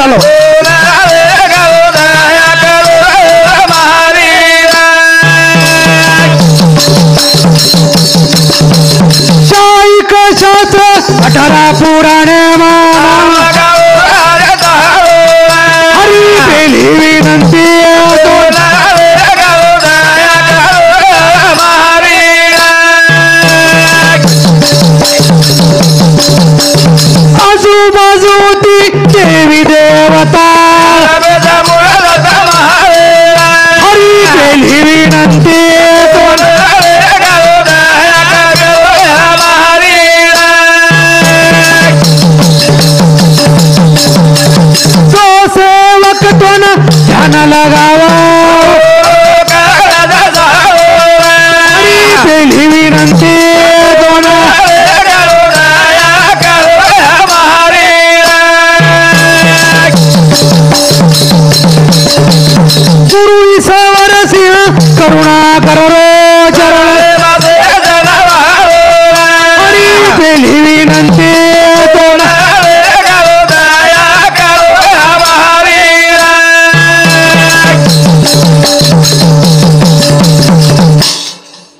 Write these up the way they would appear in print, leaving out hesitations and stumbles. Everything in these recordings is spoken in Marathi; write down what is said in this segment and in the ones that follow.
चालो शाईक शास्त्र 18 पुराणे हरी पेली विनंती आजूबाजूती देवी देवता हरी पेली विनंती जो सेवक तुन ध्यान लगावा हरी पेली विनंती गुरु ईश्वर सिंह करुणा करो चरण हरी पेली विनंती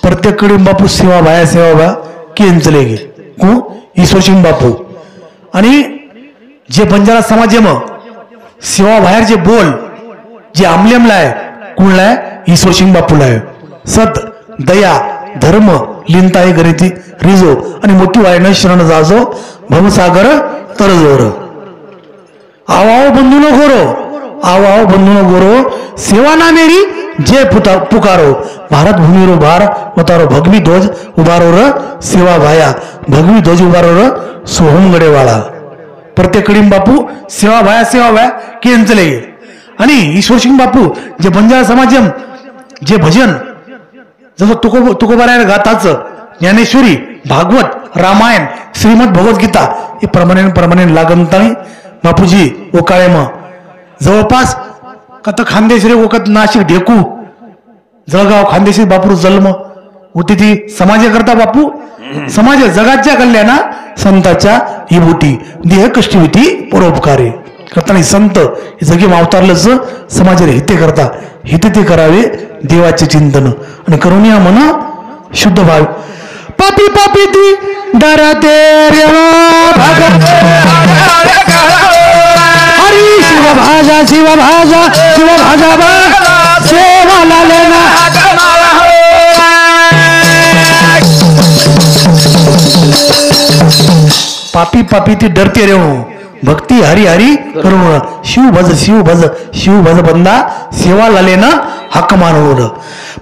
प्रत्येक कडून बापू सेवा भाया केंचले गे को ईश्वर सिंह बापू आणि जे बंजारा समाज मग सेवा बाहेर जे बोल जे आमलेमला आहे कुणला आहे ईश्वर सिंह बापूला आहे सत दया धर्म लिंता हे गरीती रिजो आणि मोठी वायन शरण जाजो भवसागर तरजोर आवाओ बंधू न गोरो आवाओ बंधू न गोरो सेवा ना मेरी जे पुकारो भारत भूमीरो भार उतारो भगवी ध्वज उभारो र सेवा भाया भगवी ध्वज उभारो र सोहम गडेवाळा प्रत्येक कडीम बापू सेवा भाया केंचले आणि ईश्वर सिंह बापू जे बंजारा समाजम जे भजन जसं तुकोबारायण गाताचं ज्ञानेश्वरी भागवत रामायण श्रीमद भगवद्गीता हे परमानेंट लागणतानी बापूजी ओकाळे मग जवळपास कत खानदेशरे ओकत नाशिक ढेकू जळगाव खानदेशी बापू जन्म होती ती समाजाकरता बापू समाज जगाच्या कल्याणा संताच्या विभूती देह कष्टविती परोपकारी करताना संत हे जगी अवतारलंच समाजाला हिते करता हिते ते करावे देवाचे चिंतन आणि करुणिया मन शुद्ध भाव पापी पापी ती डरते हरी शिव भाजा सेवा लालेना पापी पापी ती डरते रे भक्ती हरी हरी करुण शिव भज बंदा सेवा लाले ना हक्क मानवून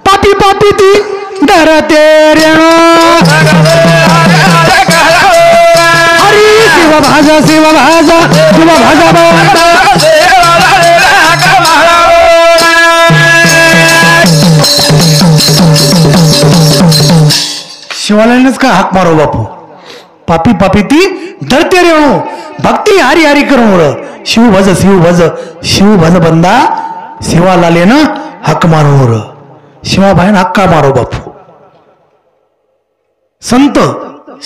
पापी पापी ती डरते रे हरी शिव भाजा शिवालयानेच का हाक मारो बापू पापी पापी ती डरते रे भक्ती हरी हरी करून शिव भज बंदा सेवा लाले ना हक्क मानवर शिवा भाई हक्का मारो बापू संत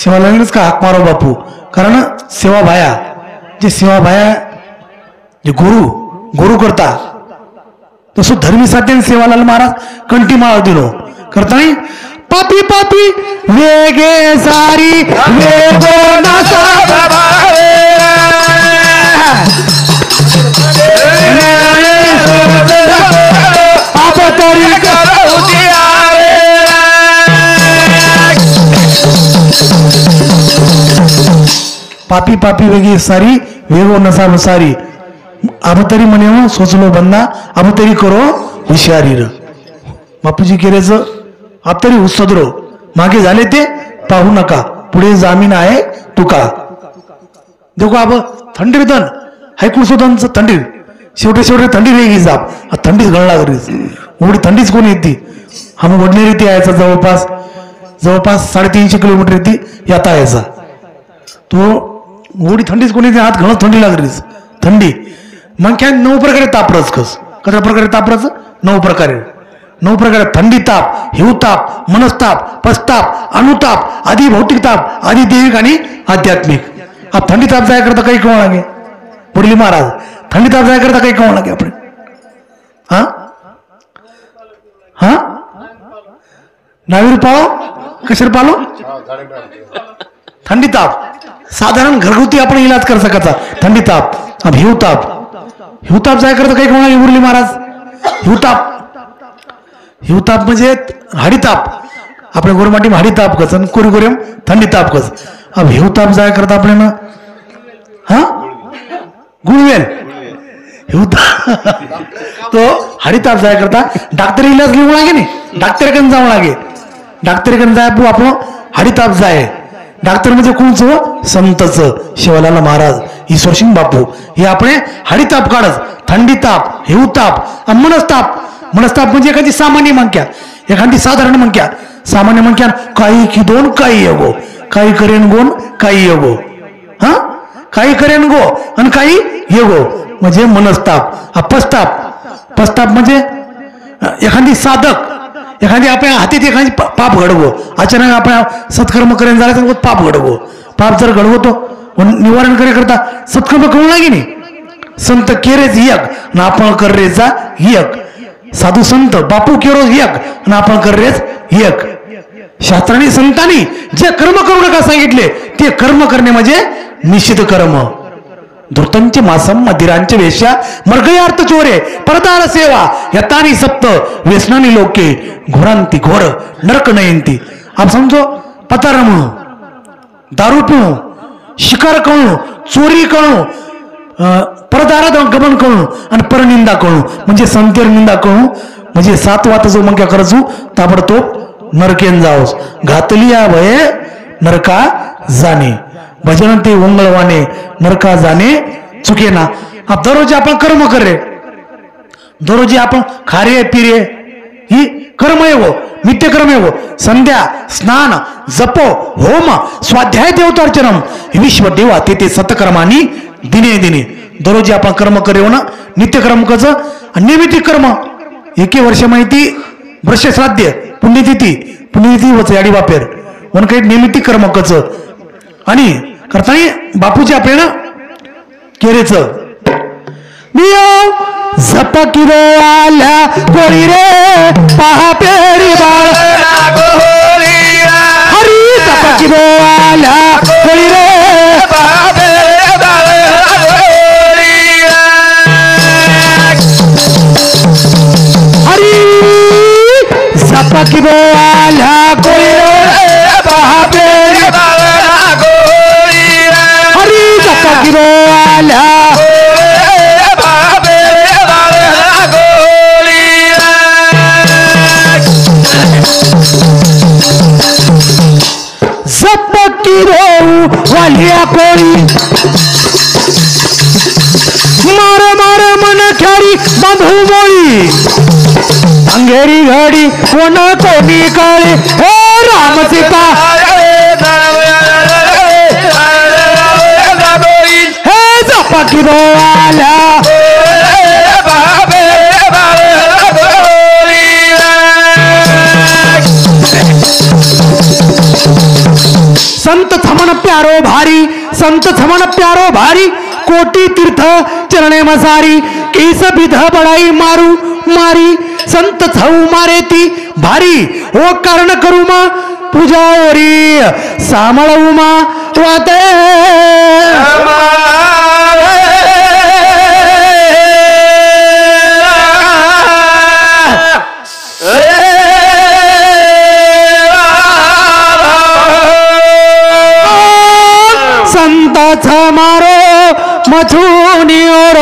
शिवालयानेच का हाक मारो बापू कारण सेवा भाया जे गुरु करता तसं धर्मी साध्याने सेवालाल महाराज कंठी माळ दिलो करता नाही पापी पापी वेगे सारी वेगो नसा आप तरी पापी पापी वेगी सारी वेगो नसा सारी अब तरी म्हणे सोचलो बंदा अब तरी करो हुशारी र बापूजी केरेच आप तरी उसदरो मागे झाले ते पाहू नका पुढे जामीन आहे तुका देखो अब थंडी दन हायकून सुद्धा थंडी शेवटे थंडी वेगळी जाप थंडीच गळला करीच एवढी थंडीच कोण येते हम वडनेर येते यायचा जवळपास 350 किलोमीटर येते येता यायचा तो एवढी थंडीच कोण येते हात घणं थंडी लागलीच थंडी मग काय 9 प्रकारे तापरच कशा प्रकारे तापरच 9 प्रकारे थंडी ताप हिवताप मनस्ताप पस्ताप अनुताप आधी भौतिक ताप आधी दैविक आणि आध्यात्मिक हा थंडी ताप जाय करता काही कोण लागे पुढली महाराज थंडी ताप जाय करता काही कळू लागे आपण हा हा नावीर पाव कशावर पालो थंडी ताप साधारण घरगुती आपण इलाज कर सकाचा थंडी ताप अब हिवताप जाय करता काही कळू उरली महाराज हिवताप म्हणजे हाडीताप आपल्या गोरमाटी हाडीताप कस आणि कोरी थंडी ताप कस अब हिवताप जाय करता आपले ना हा गुळवेल तो हाडीताप जाय करता डॉक्टर इलाज घेऊ लागे नाही डॉक्टरकडे जाऊ लागे डॉक्टरकडे जाय आपण हाडीताप जाय डॉक्टर म्हणजे कोणचं संतच शिवलाल महाराज ईश्वरसिंग बापू हे आपण हाडीताप काढच थंडी ताप हिवताप मनस्ताप म्हणजे एखादी सामान्य मंक्या एखादी साधारण मंक्या सामान्य मंक्या काही की दोन काही येगो काही करेन गोन काही येगो हा काही करेन गो आणि काही येगो म्हणजे मनस्ताप पस्ताप म्हणजे एखादी साधक एखादी आपल्या हातीत एखादी पाप घडवो अचानक आपण सत्कर्म करेन झाला तर पाप घडवो पाप जर घडवतो निवारण करे करता सत्कर्म करू लागे नाही संत केरेच एक ना आपण कर्रेचा एक साधू संत बापू केरोज एक ना आपण कर्रेच एक शास्त्रांनी संतांनी जे कर्म करू नका सांगितले ते कर्म करणे म्हणजे निश्चित कर्म धृतंचे मासम मदिरांचे वेश्या मर्गयार्थ चोरे परदार सेवा यतानी सप्त व्यसनानी लोके घोरांती घोर नरक नयंती आप समजो पतार म्हणू दारू पिणू शिकार करणू चोरी करणू परदारात गमन करणू आणि परनिंदा करणू म्हणजे संतेर निंदा करणू म्हणजे 7 वात जो मग करजू ताबडतोब नरकेन जाओस घातली या भये नरका जाणे भजन ते ओंगळवाने नरका जाणे चुके ना अब दररोज आपण कर्म करे दररोज आपण खारे पिरे ही कर्म येवो नित्य कर्म येवो संध्या स्नान जपो होम स्वाध्याय देवतार्चनम विश्व देवा ते सतकर्मानी दिने दिने दररोज आपण कर्म करे ना नित्य कर्म कच नियमित कर्म एके वर्ष माहिती वृष श्राद्ध पुण्यतिथी वच याडी बापेर वन काही नियमित कर्म कच आणि करताना बापूजी आपल्याला केरेच झपकिरो आल्या कोळी रे पहा पेरी बाळ हरी झपकिरो आल्या कोळी रे पहा पेरी बाळ हरी झपकिरो आल्या कोळी रे पहा पेरी बाळ हरी झपकिरो आल्या वालिया कोळी मार मन खेळी बांधू मोळी अंगेरी घडी कोण कोणी काळे हे राम सीता हे झपाकी आल्या संत थमन प्यारो भारी कोटि तीर्थ चरणे मसारी केस विध बड़ाई मारू मारी संत छऊ मारे ती भारी ओ कारण करू मा पूजा ओरी सामळू मा वाते संत मारो मथुनियोर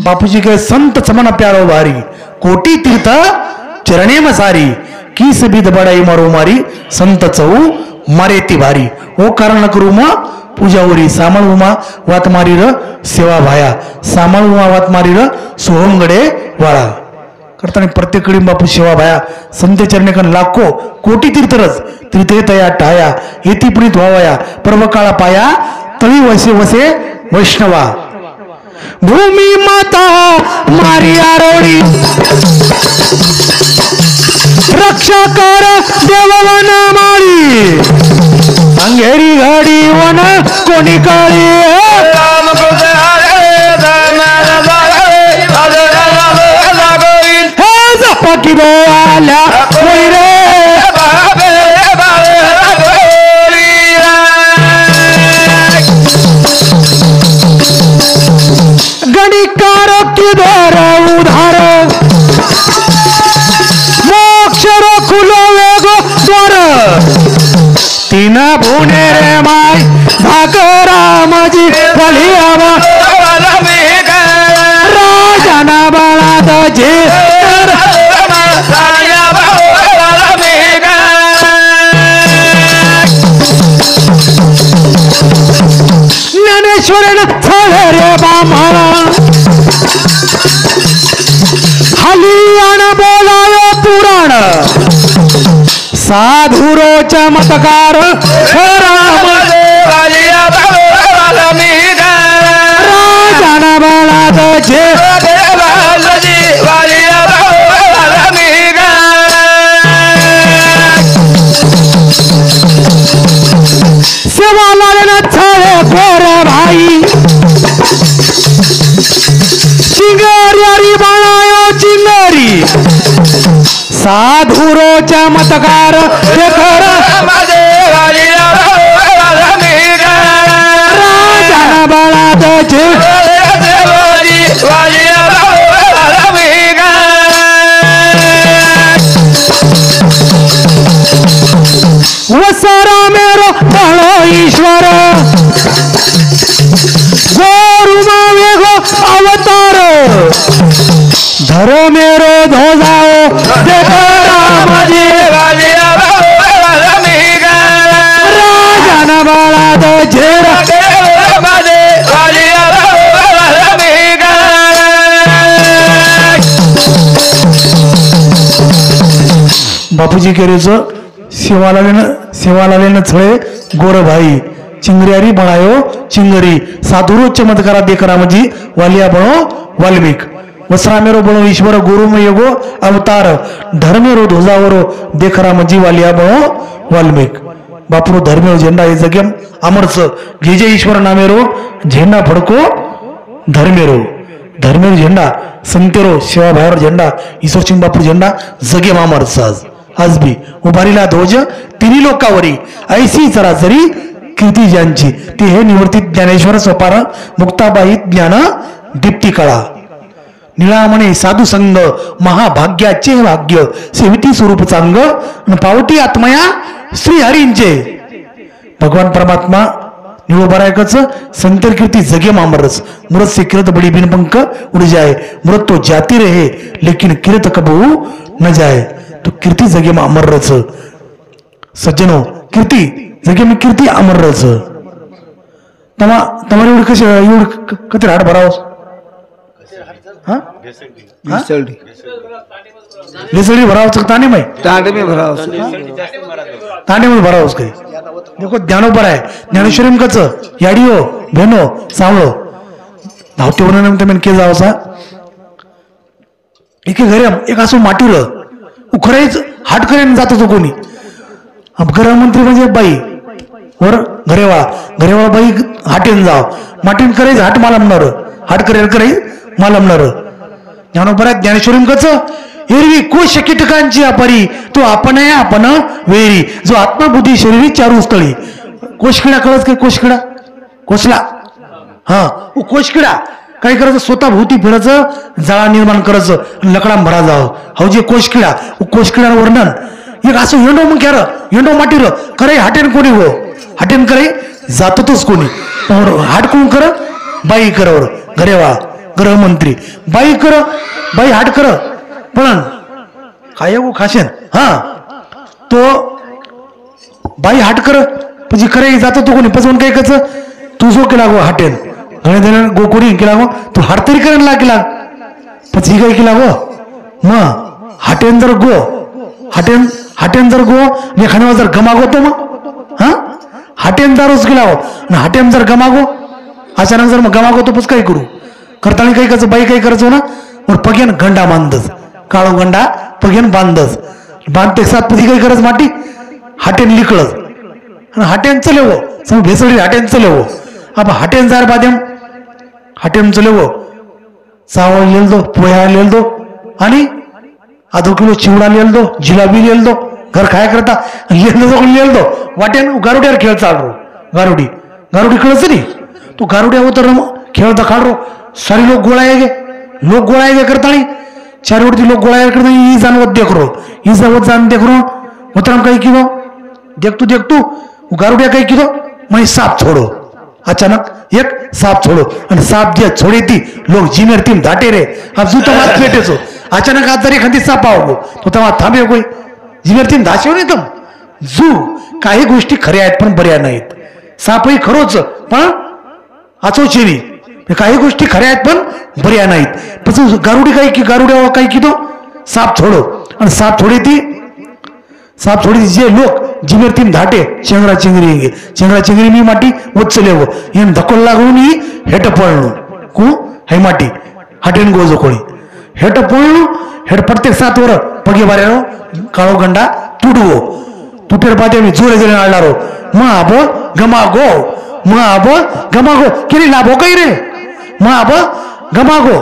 बापूजी के संत समन प्यारो भारी कोटि तीर्थ चरणे मसारी कीस बिद बड़ाई मारो मारी संत चऊ मारे ती भारी ओ कारण करू मा पूजा ओरी सामळ उमा वात मारी र सेवा भाया सामळ उमा वात मारी र सोहंगडे वाळा करताना प्रत्येक कडीम बापू सेवा भाया संत चरणेकन लाखो कोटी तीर्थरस तीर्थे तया टाया येती पुनीत व्हावया पर्व काळा पाया तळी वसे वसे वैष्णवा भूमी माता मारी आरोडी रक्षा कर देववन माळी अंगेरी घडी वन कोणी काळी पकी आल्या गणिकार किधर उधार मोक्षर खुलो वेगो द्वार तीन भुने रे माय भागरामजी फलियावा राजना बाळात जे ज्ञानेश्वरन थळे रे बामाळा हलियान बोलायो पुराण साधुरो चमत्कार राजन बाळात जे सेवा लालन थळे गोर भाई चिंगारी बाळायो चिंगारी साधुरो चमत्कार राजन बाळात जे वसरा मेरो बळो ईश्वर गोरुमा वेगो अवतार धर मेरो ध्वजाओ राजन बाळात झेर बापूजी केरेचं सेवा लालेन छळे गोरभाई चिंगरियारी बनायो चिंगरी साधुरो चमत्कारा देखरा मजी वालिया बनो वाल्मीक वस्रामेरो बनो ईश्वर गुरु योगो अवतार धर्मेरो ध्वजावरो देखरा मजी वालिया बनो वाल्मीक बापुरो धर्मेरो झेंडा हे जगेम अमरच जे ईश्वर नामेरो झेंडा फडको धर्मेरो झेंडा संतेरो सेवा भायर झेंडा ईश्वर सिंग बापू झेंडा जगेम अमरच आज भी उभारीला ध्वज तिन्ही लोकावरी ऐसी सरासरी कीर्ती ज्यांची ती हे निवर्तित ज्ञानेश्वर सोपार मुक्ताबाई ज्ञान दीप्ती कळा निळामणे साधू संग महाभाग्याचे भाग्य सेविती स्वरूप चांग पावटी आत्मया श्री हरींचे भगवान परमात्मा निळोबरायकच संतर कीर्ती जगे मामरस मुरत से किरत बड़ी बिन पंख उड़ जाए मुरत तो जाती रहे लेकिन किरत कबू न जाए तो कीर्ती जगे में अमर रच सज्जनो कीर्ती जगे में कीर्ती अमर रच तुम्हारे एवढं कसे एवढं कधी हाड भरावस लेसडी भरावस ताने में भरावस ताने में भरावस काही देखो ज्ञानोबर आहे ज्ञानेश्वरी कच याडियो भेनो सावळो धावते म्हणून के जावसा एके घरी एक असं माटीर उखराईच हाट करेन जात होतो कोणी गृहमंत्री म्हणजे बाई वर घरेवाळा बाई हाटेन जाव माटीन करायच हाट मालमणार हाट करेल मालमणार ज्ञानोबर आहे ज्ञानेश्वरी कच एरवी कोश कीटकांची अपरी तो आपण वेरी जो आत्मबुद्धी शरीरी चारू स्थळी कोशकिडा कळत काय कोशकिडा कोसला हा कोशकिडा काय करायचं स्वतः भोवती फिरायचं जाळा निर्माण करायचं लकडा भरा जावं हो जे कोशकिडा वर्णन एक असं येंडो मग क्यार येंडो माटीर करे हाटेन कोणी हो हाटेन करे जातोच कोणी हाट कोण कर बाई करवर घरेवा गृहमंत्री बाई हाट कर पण काय खाशेन हा तो बाई हाट कर म्हणजे करे जातो तो कोणी पसवून काय कच तू जो केला गो हाटेन घणे गो कोणी केला गो तू हाट तरी करायला लागला पण ही काय केला गो मग हाटेन जर गो मी खाण्यावर जर गमागोतो मग हा हाटेन दारूच गेला हो हाटेम जर गमागो अचानक जर मग गमागोतो पस काय करू करताना काही करायचं बाई काही करायचो ना मग पगेन गंडा बांधच काळो गंडा पगेन बांधच बांधते सात पदी काही करत माटी हाटेन लिकळच आणि हाटेन चलेवो समज भेसळी हाटेन चलेवो आपण हाटेन जार बाद्यम हाटेन चलेवो चावळ लिहिल दो पोह्या लिहिल दो आणि आधो किलो चिवडा लिहिल दो जिलाबी लिहिल दो घर खाया करता लिहिल दो वाटेन गारुड्यावर खेळ चालरो गारुडी खेळच नाही तो गारुड्या उतर खेळता खाडरो सारी लोक गोळाये करता चार वरती लोक गोळाया करता ई जानवत देखरो ई जावत जान देखरो उतरम काही किलो देखतू गारुड्या काही किलो मैं साप छोड़ो अचानक एक साप छोड़ो आणि साप जे छोड़ी ती लोक जिमेर तीम धाटे रे अब जू तमात पेटेचो अचानक आज जर एखादी साप आवगो तो तमात थांबे कोई जिमेर तीम धाशेव नाही तम जू काही गोष्टी खऱ्या आहेत पण बऱ्या नाहीत सापही खरोच पण आचोचेरी काही गोष्टी खऱ्या आहेत पण बऱ्या नाहीत पण गारुडी गारुड्या काही की तो साप छोड़ो आणि साप छोड़ी जे लोक जिमेर तीन धाटे चेंगरा चिंगरी मी माटी उचलेव इन धक्को लागून हेट पळणू कु हे माटी हाटेन गोजो कोळी हेट पळणू हेट प्रत्येक सात वर पगे बाऱ्यानो काळो गंडा तुटेर पाते मी जोरे आळणारो माबो गमागो केली लाभो काही रे माबो गमागो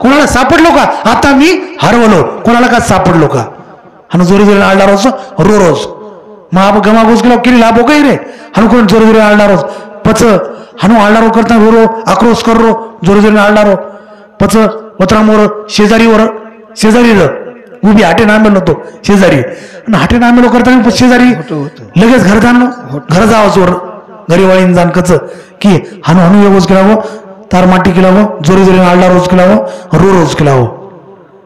कोणाला सापडलो का आता मी हरवलो कोणाला का सापडलो का आणि जोरे आळणार रोज महाब गमागोज केला केली लाभो काही रे हनु कोण जोरे आळणार पच हनु आळणारो करता रो आक्रोश करो जोरे आळणारो पच वत्रामोर शेजारी उभी हाटे नामेल नव्हतो शेजारी आणि हाटे नामेलो करता शेजारी लगेच घर जावं चोर घरी वळीन जाण कच की हनु येवोज केला तार माटी केला जोरे आळणार रोज केला रोज केला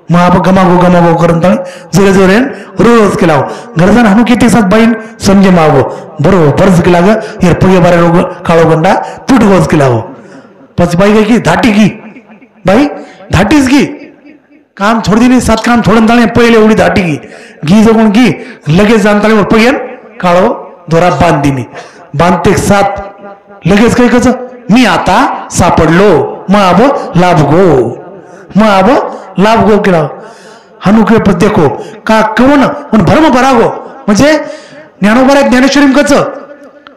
महाब गमागो करता जोरे रोज केला घर जाण हनु किती सात बाईन समजे मागो बरोबरच केला ग यार पगे बारे रोग काळो गंडा तुट गोज केला पच बाई काय की धाटी की बाई धाटीच की काम छोड़ दिनी सात काम छोड़न ताणे पहिले उडी धाटी घी जगून घी लगेच जाणताळे पगेन काळो दोरा बांधिनी बांधते सात लगेच काही कच मी आता सापडलो माब लाभ गो केला हनुके देखो का कवन भरम भरागो म्हणजे ज्ञानोबरा ज्ञानेश्वरी कच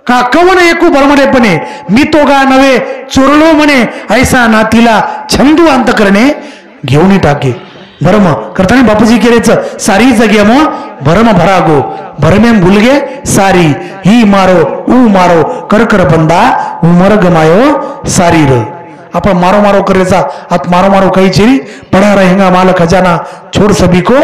का कवन एकू भरमडेपणे मी तो गा नव्हे चोरलो म्हणे ऐसा नातीला छंदू अंत करणे घेऊन टाके भरम करताना बापूजी केरेच सारी जगे मग भरम भरागो भरमे भुलगे सारी ही मारो कर बंदा उमर गमायो सारी र आपण मारो करेचा आप मारो कही चेरी पढ़ा रहेगा माल खजाना छोड़ सभी को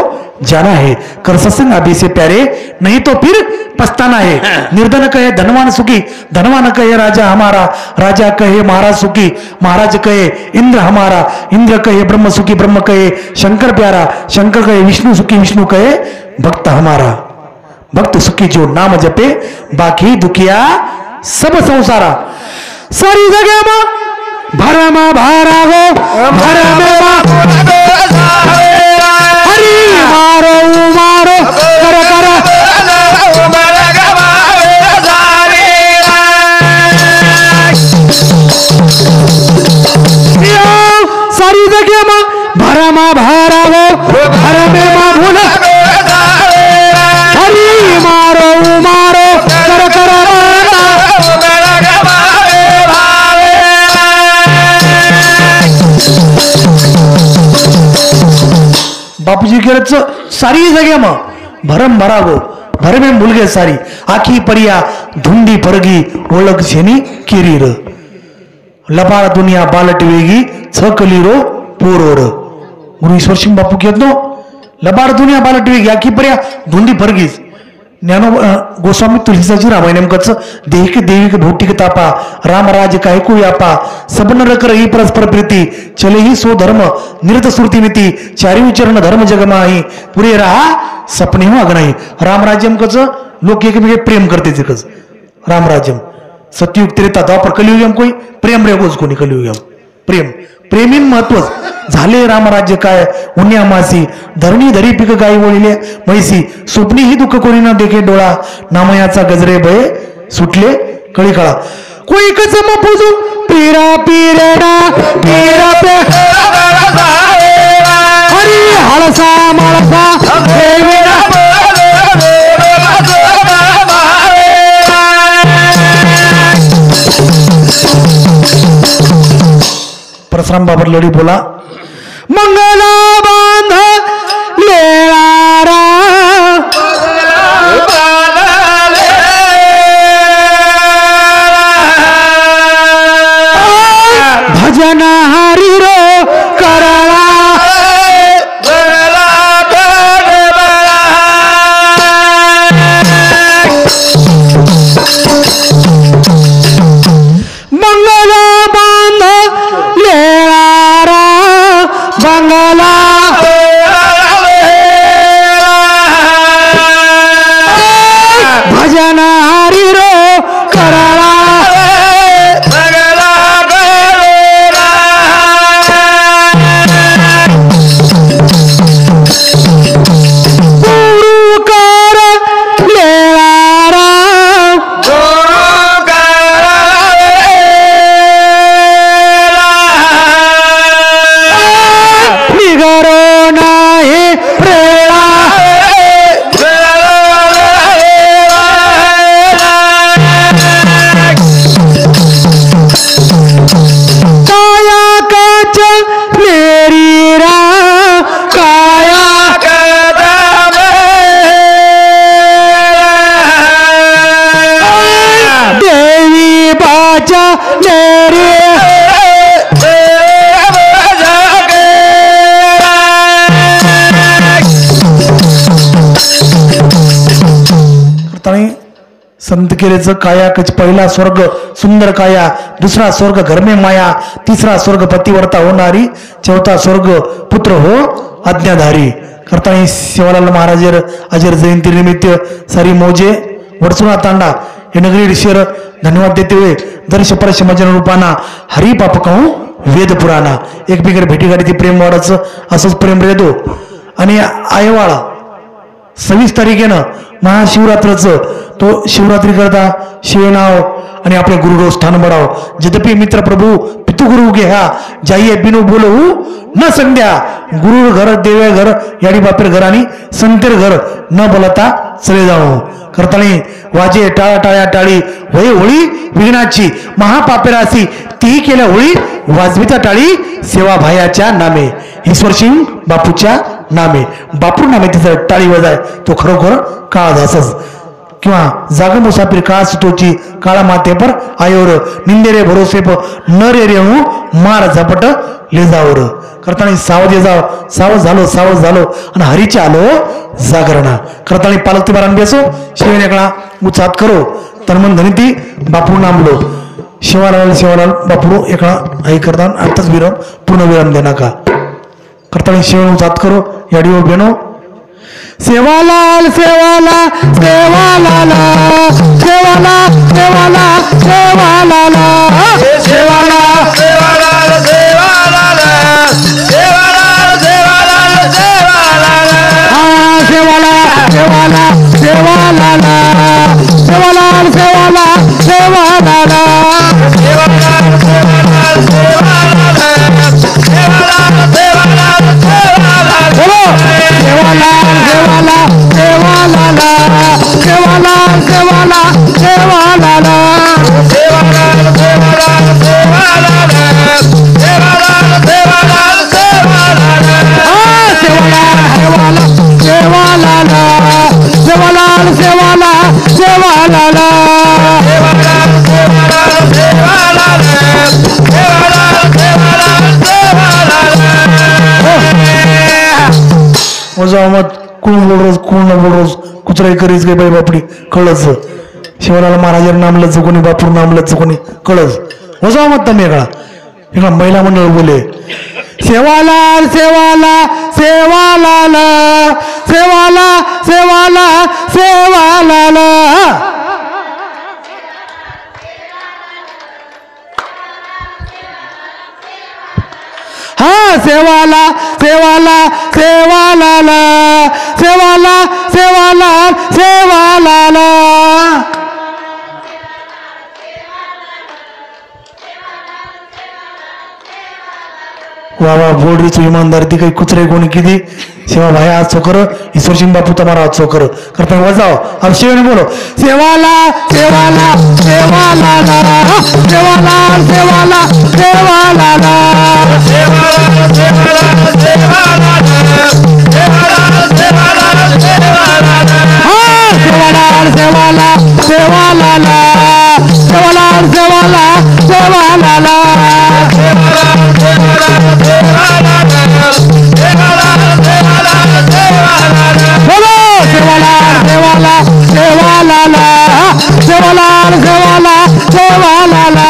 जाना है कर सत्संग अभी से प्यारे नहीं तो फिर पछताना है निर्धन कहे धनवान सुखी धनवान कहे राजा हमारा राजा कहे महाराज सुखी महाराज कहे इंद्र हमारा इंद्र कहे ब्रह्म सुखी ब्रह्म कहे शंकर प्यारा शंकर कहे विष्णु सुखी विष्णु कहे भक्त हमारा भक्त सुखी जो नाम जपे बाकी दुखिया सब संसारा सारी जगह में भरमा भारा हो हरी मारो कर सारी जगह में भरमा भारा हो भरमे भूल हरी मारो कर बापूजी केरच सारी जगह में भरम भरागो भरमे मुलगे सारी आखी परिया धुंडी परगी ओळख छेनी किरीर लबाळ दुनिया बालट वेगी छकलीरो पोरोर गुरु ईश्वर सिंह बापू कहतो लबाळ दुनिया बालट वेगी आखी परिया धुंडी परगीच ज्ञानो गोस्वामी तुलसीदासजी रामायणम कच देहिक देविक भौतिक तापा राम राज कायकू व्यापा सब नर कर ही परस्पर प्रीति चले ही सो धर्म निरत श्रुति नीति चारी उच्चरण धर्म जगमाही पुरे रहा सपने हो अगनाही राम राज्यम कच लोक एकमेके प्रेम करते कच राम राज्यम सत्युग त्रेता द्वापर कलियुगम कोई प्रेम रेगोज कोणी कलियुगम प्रेम प्रेमीन महत्वच झाले रामराज्य काय उन्यामासी धरणी धरी पिक गाई वळिले म्हैसी स्वप्नी ही दुःख कोणी न देखे डोळा नामयाचा गजरे भय सुटले कळी कळा कोई कसम पूजू पीरा पीरेडा पीरा पे हरी हळसा माळसा देवीरा परशुराम बाबर लोडी बोला मंगला बांध लेळारा भजन हरी रो करला मंगला बांध लेळारा बंगला भजन हरी रो करला संत केलेचं काया कच पहिला स्वर्ग सुंदर काया दुसरा स्वर्ग घरमे माया तिसरा स्वर्ग पतिवर्ता होणारी चौथा स्वर्ग पुत्र हो आज्ञाधारी करताना शिवलाल महाराज अजर जयंती निमित्त सारी मौजे वडसुना तांडा हे नगरी शेर धन्यवाद देते हुए दर्श परश मजन रूपाना हरी पाप कहूं वेद पुराणा एकमेकांना भेटी गाडीची प्रेम वाढायचं असंच प्रेम रेदो आणि आयवाळा 26 तारखेनं महाशिवरात्रचं तो शिवरात्री करता शिवनाव आणि आपले गुरुदेव स्थान बढाव यद्यपि मित्र प्रभु पितु गुरु घ्या जाइए बिनु बोलवू न संध्या गुरु घर देवे घर याडी बापेर घर आणि संतेर घर न बोलता चले जाऊ करतानी वाजे टाळा टाळ्या टाळी वय होळी विघ्नाची महापापेरासी ती केल्या होळी वाजविता टाळी सेवा भायाच्या नामे ईश्वर सिंग बापूच्या नामे बापू नामे तिचं टाळी वाजाय तो खरोखर काळ असच किंवा जाग मुसाफिर काळ सुतोची काळा माते पर आयोर निंदेरे भरोसे न रे रेणू मार झपट लेजावर करताना सावध झालो आणि हरीचे आलो जागरणा करताना पालक ते बारान बेसो शिवेने कळा उचात करो तन्मन धनिती बापू नामलो शिवालाल बापू एकळा आई करताना आताच विराम पूर्ण विराम देना का करताना शिवन उचात करो याडीवर बेनो सेवालाल सेवाला सेवालाला सेवाला सेवाला सेवालाला सेवाला सेवाला सेवालाला सेवाला सेवाला सेवालाला सेवाला सेवाला सेवालाला सेवालाल सेवाला सेवालाला सेवाला सेवाला सेवालाला सेवाला सेवाला सेवाला सेवाला सेवालाला सेवाला सेवाला सेवालाला सेवाला सेवाला सेवालाला सेवाला सेवाला सेवालाला सेवाला सेवाला सेवालाला सेवाला सेवाला सेवालाला सेवाला सेवाला सेवालाला सेवाला सेवाला सेवालाला मजामत कोण बोल रोज कुचराई करीच गे बाई बापडी कळच शिवलाल महाराज नामलच कोणी बापूर नामलच कोणी कळच मजामत तमी एका महिला मंडळ बोले सेवालाल सेवाला सेवालाला सेवाला सेवाला सेवालाला हा सेवाला सेवाला सेवाला सेवाला सेवाला सेवाला वा वा बोर्डीची इमानदारी ती काही कुचरे कोणी किती सेवा भाई आज चोकर ईश्वर सिंह बापू तुम्हारा आज चोकर करता वजाओ अब शिवने बोलो सेवाला सेवाला सेवाला सेवाला सेवाला सेवाला सेवाला सेवाला सेवाला सेवाला सेवाला सेवाला सेवाला बोलो सेवाला सेवाला सेवाला सेवाला सेवाला सेवाला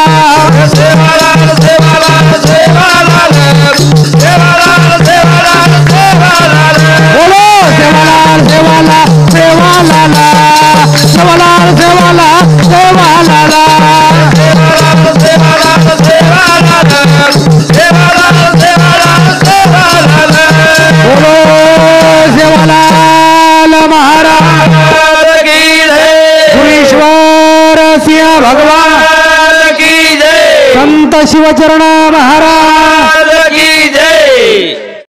बोलो सेवाला सेवाला सेवाला सेवाला सेवाला सेवाला बोलो सेवालाल महाराज की जय गुरेश्वर सिंह भगवान की जय संत शिवचरण महाराज